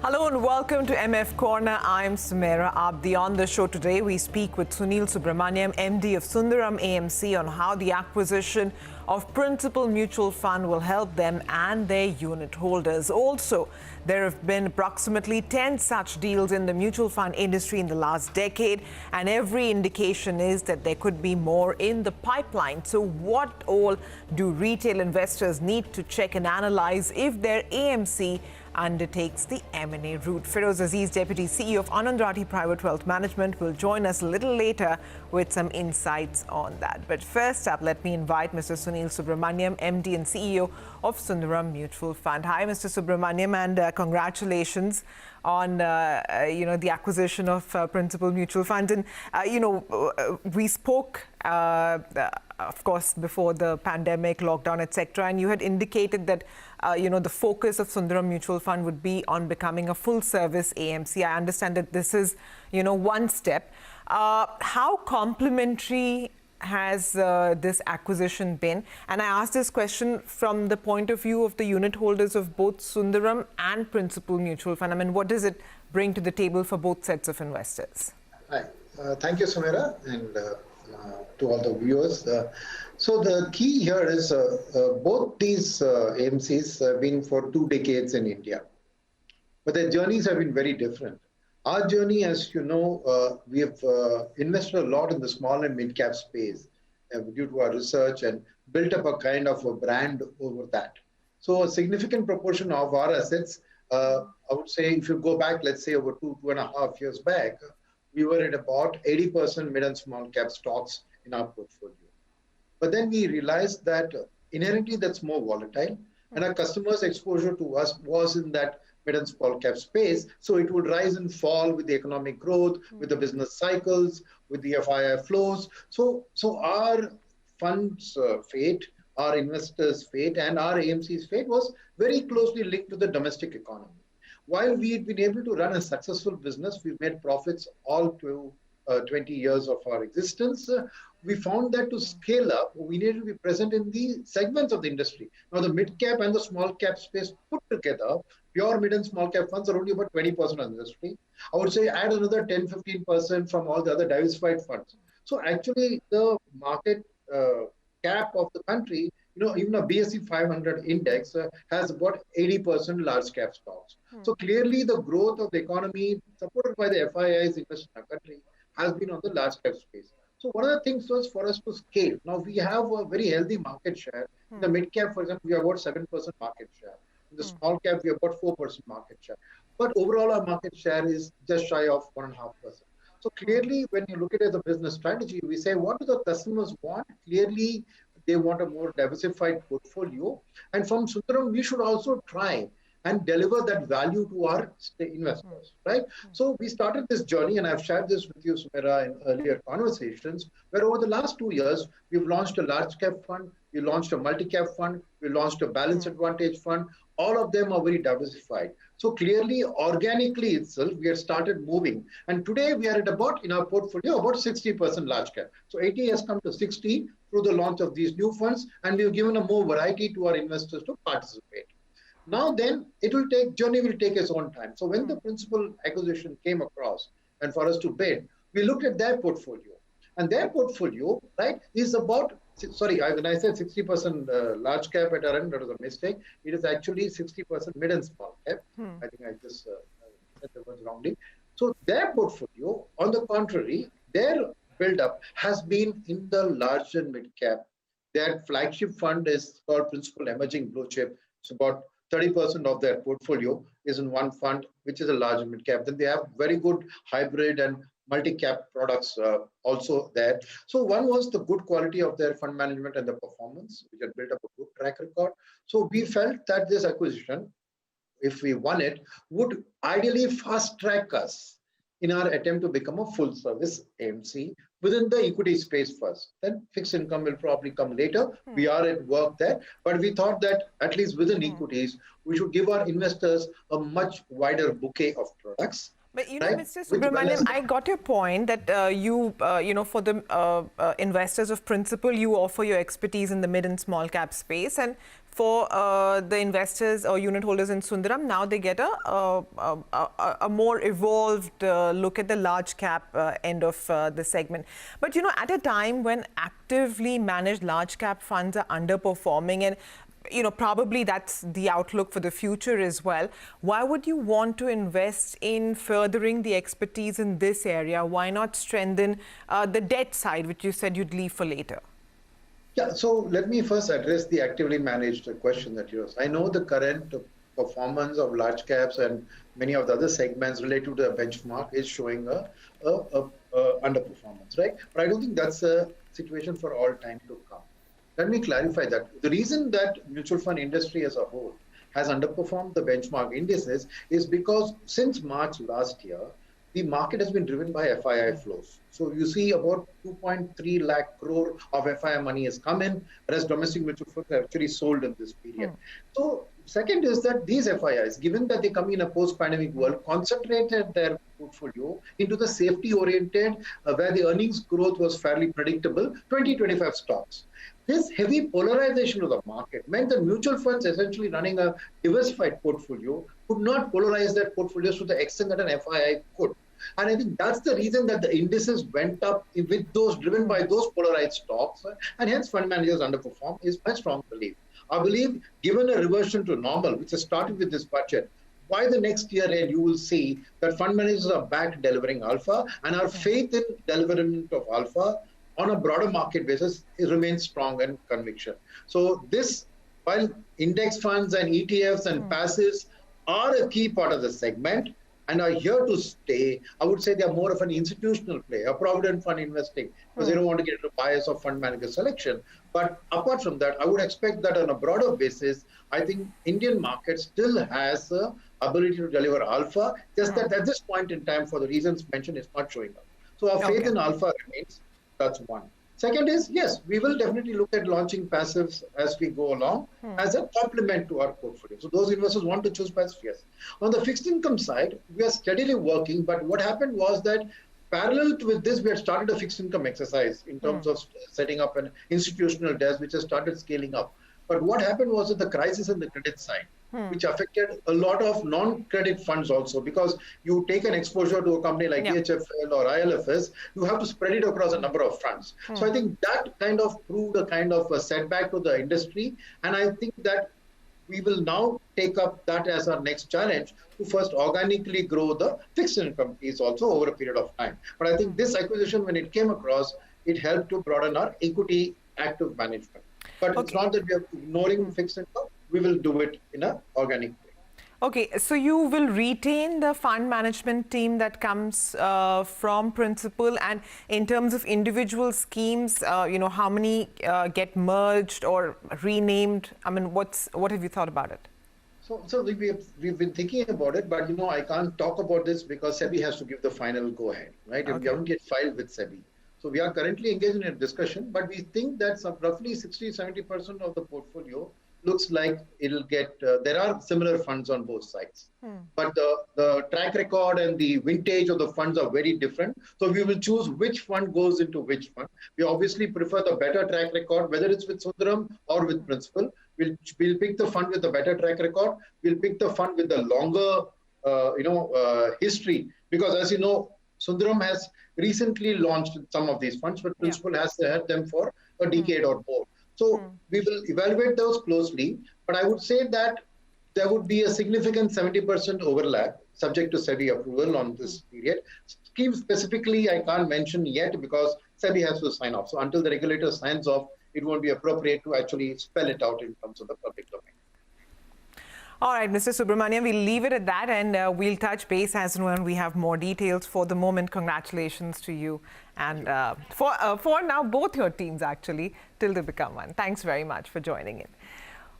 Hello and welcome to MF Corner. I'm Sumaira Abdi. On the show today, we speak with Sunil Subramaniam, MD of Sundaram AMC, on how the acquisition of Principal Mutual Fund will help them and their unit holders. Also, there have been approximately 10 such deals in the mutual fund industry in the last decade, and every indication is that there could be more in the pipeline. So what all do retail investors need to check and analyze if their AMC undertakes the M&A route? Feroze Aziz, Deputy CEO of Anand Rathi Private Wealth Management, will join us a little later with some insights on that. But first up, let me invite Mr. Sunil Subramaniam, MD and CEO of Sundaram Mutual Fund. Hi, Mr. Subramaniam, and congratulations on the acquisition of Principal Mutual Fund. And we spoke of course before the pandemic, lockdown, etc., and you had indicated that the focus of Sundaram Mutual Fund would be on becoming a full service AMC. I understand that this is one step. How complementary has this acquisition been? And I ask this question from the point of view of the unit holders of both Sundaram and Principal Mutual Fund. I mean, what does it bring to the table for both sets of investors? Hi, thank you, Sumaira, and to all the viewers. So the key here is both these AMCs have been for 2 decades in India, but their journeys have been very different. Our journey, as you know, we have invested a lot in the small and mid-cap space due to our research and built up a kind of a brand over that. So a significant proportion of our assets, I would say, if you go back, let's say over 2.5 years back, we were at about 80% mid and small cap stocks in our portfolio. But then we realized that inherently that's more volatile, and our customers' exposure to us was in that mid and small cap space. So it would rise and fall with the economic growth, with the business cycles, with the FII flows. So our fund's fate, our investors' fate, and our AMC's fate was very closely linked to the domestic economy. While we had been able to run a successful business, we've made profits all through 20 years of our existence. We found that to scale up, we needed to be present in the segments of the industry. Now, the mid-cap and the small-cap space put together, pure mid and small-cap funds are only about 20% of the industry. I would say add another 10-15% from all the other diversified funds. So actually, the market cap of the country, even a BSE 500 index has about 80% large-cap stocks. So clearly, the growth of the economy, supported by the FIIs invested in our country, has been on the large-cap space. So one of the things was for us to scale. Now, we have a very healthy market share. In the mid-cap, for example, we have about 7% market share. In the small cap, we have about 4% market share. But overall, our market share is just shy of 1.5%. So clearly, when you look at it as a business strategy, we say, what do the customers want? Clearly, they want a more diversified portfolio. And from Sundaram, we should also try and deliver that value to our investors, right? So we started this journey, and I've shared this with you, Sumaira, in earlier conversations, where over the last 2 years, we've launched a large cap fund, we launched a multi-cap fund, we launched a balanced advantage fund. All of them are very diversified. So clearly, organically itself, we have started moving. And today we are at about, in our portfolio, about 60% large cap. So 80 has come to 60 through the launch of these new funds, and we've given a more variety to our investors to participate. Now then, journey will take its own time. So when the principal acquisition came across and for us to bid, we looked at their portfolio. And their portfolio, right, is about, when I said 60% large cap at our end, that was a mistake. It is actually 60% mid and small cap. I think I just said the words wrongly. So their portfolio, on the contrary, their build-up has been in the large and mid cap. Their flagship fund is called Principal Emerging Blue Chip. It's about 30% of their portfolio is in one fund, which is a large and mid cap. Then they have very good hybrid and multi-cap products also there. So one was the good quality of their fund management and the performance, which had built up a good track record. So we felt that this acquisition, if we won it, would ideally fast track us in our attempt to become a full service AMC within the equity space first. Then fixed income will probably come later. We are at work there, but we thought that at least within equities, we should give our investors a much wider bouquet of products But you know, right? Mr. Which Subramaniam, balance. I got your point that for the investors of principle, you offer your expertise in the mid and small cap space, and for the investors or unit holders in Sundaram, now they get a more evolved look at the large cap end of the segment. But you know, at a time when actively managed large cap funds are underperforming, and you know, probably that's the outlook for the future as well. Why would you want to invest in furthering the expertise in this area? Why not strengthen the debt side, which you said you'd leave for later? Yeah, so let me first address the actively managed question that you asked. I know the current performance of large caps and many of the other segments related to the benchmark is showing a underperformance, right? But I don't think that's a situation for all time to come. Let me clarify that. The reason that mutual fund industry as a whole has underperformed the benchmark indices is because since March last year, the market has been driven by FII flows. So you see about 2.3 lakh crore of FII money has come in, whereas domestic mutual funds have actually sold in this period. So second is that these FIIs, given that they come in a post-pandemic world, concentrated their portfolio into the safety-oriented, where the earnings growth was fairly predictable, 2025 stocks. This heavy polarization of the market meant that mutual funds essentially running a diversified portfolio could not polarize their portfolios to the extent that an FII could. And I think that's the reason that the indices went up with those driven by those polarized stocks, and hence fund managers underperform is my strong belief. I believe given a reversion to normal, which has started with this budget, by the next year end, you will see that fund managers are back delivering alpha, and our faith in deliverment of alpha on a broader market basis, it remains strong and conviction. So this, while index funds and ETFs and passives are a key part of the segment and are here to stay, I would say they are more of an institutional play, a provident fund investing, because they don't want to get into bias of fund manager selection. But apart from that, I would expect that on a broader basis, I think Indian market still has the ability to deliver alpha, just that at this point in time, for the reasons mentioned, it's not showing up. So our faith in alpha remains. That's one. Second is, yes, we will definitely look at launching passives as we go along as a complement to our portfolio. So those investors want to choose passive, yes. On the fixed income side, we are steadily working, but what happened was that parallel with this, we had started a fixed income exercise in terms of setting up an institutional desk, which has started scaling up. But what happened was that the crisis on the credit side, which affected a lot of non-credit funds also, because you take an exposure to a company like DHFL or ILFS, you have to spread it across a number of funds. So I think that kind of proved a kind of a setback to the industry. And I think that we will now take up that as our next challenge to first organically grow the fixed income piece also over a period of time. But I think this acquisition, when it came across, it helped to broaden our equity active management. But it's not that we are ignoring fixed income. We will do it in an organic way. Okay, so you will retain the fund management team that comes from Principal, and in terms of individual schemes, how many get merged or renamed? I mean, what have you thought about it? So we've been thinking about it, but I can't talk about this because SEBI has to give the final go-ahead, right? We haven't yet filed with SEBI. So we are currently engaged in a discussion, but we think that roughly 60-70% of the portfolio looks like it'll get, there are similar funds on both sides. But the track record and the vintage of the funds are very different. So we will choose which fund goes into which fund. We obviously prefer the better track record, whether it's with Sundaram or with Principal. We'll pick the fund with the better track record. We'll pick the fund with the longer, history. Because as you know, Sundaram has recently launched some of these funds, but Principal has had them for a decade or more. So we will evaluate those closely, but I would say that there would be a significant 70% overlap subject to SEBI approval on this period. Schemes specifically, I can't mention yet because SEBI has to sign off. So until the regulator signs off, it won't be appropriate to actually spell it out in terms of the public domain. All right, Mr. Subramaniam, we'll leave it at that, and we'll touch base as and when we have more details. For the moment, congratulations to you and for now, both your teams actually, till they become one. Thanks very much for joining in.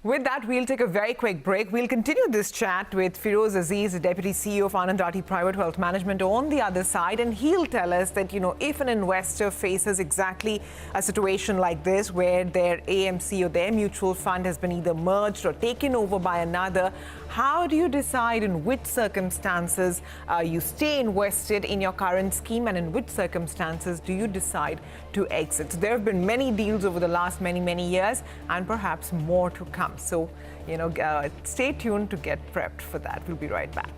With that, we'll take a very quick break. We'll continue this chat with Firoz Aziz, the Deputy CEO of Anand Rathi Private Wealth Management, on the other side. And he'll tell us that, if an investor faces exactly a situation like this, where their AMC or their mutual fund has been either merged or taken over by another, how do you decide in which circumstances you stay invested in your current scheme, and in which circumstances do you decide to exit? So there have been many deals over the last many years, and perhaps more to come. So, stay tuned to get prepped for that. We'll be right back.